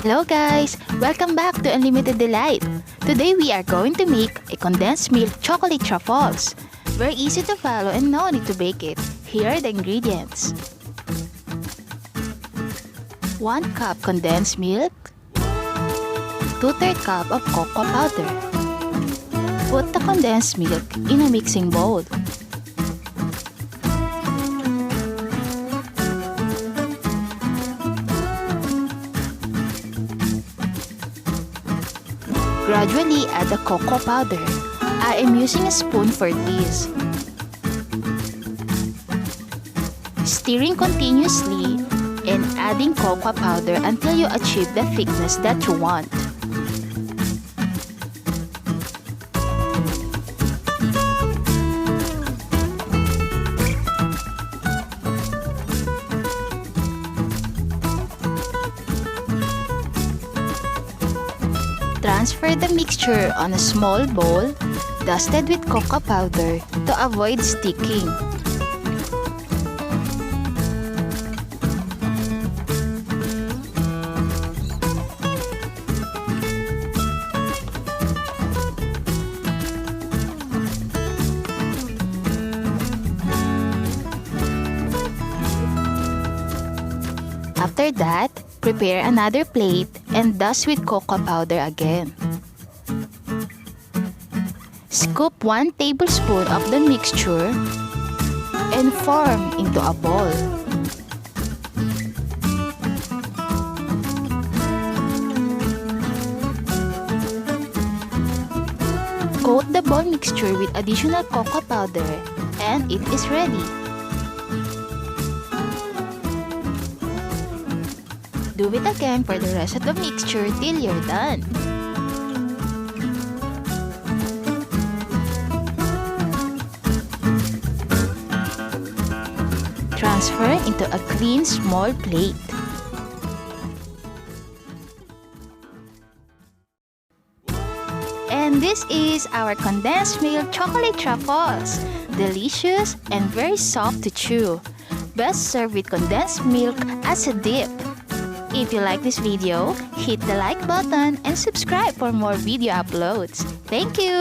Hello guys! Welcome back to Unlimited Delight! Today we are going to make a condensed milk chocolate truffles. Very easy to follow and no need to bake it. Here are the ingredients. 1 cup condensed milk, 2/3 cup of cocoa powder. Put the condensed milk in a mixing bowl. Gradually add the cocoa powder. I am using a spoon for this. Stirring continuously and adding cocoa powder until you achieve the thickness that you want. Transfer the mixture on a small bowl dusted with cocoa powder to avoid sticking. After that, prepare another plate and dust with cocoa powder again. Scoop 1 tablespoon of the mixture and form into a ball. Coat the ball mixture with additional cocoa powder and it is ready. Do it again for the rest of the mixture till you're done. Transfer into a clean small plate. And this is our condensed milk chocolate truffles. Delicious and very soft to chew. Best served with condensed milk as a dip. If you like this video, hit the like button and subscribe for more video uploads. Thank you!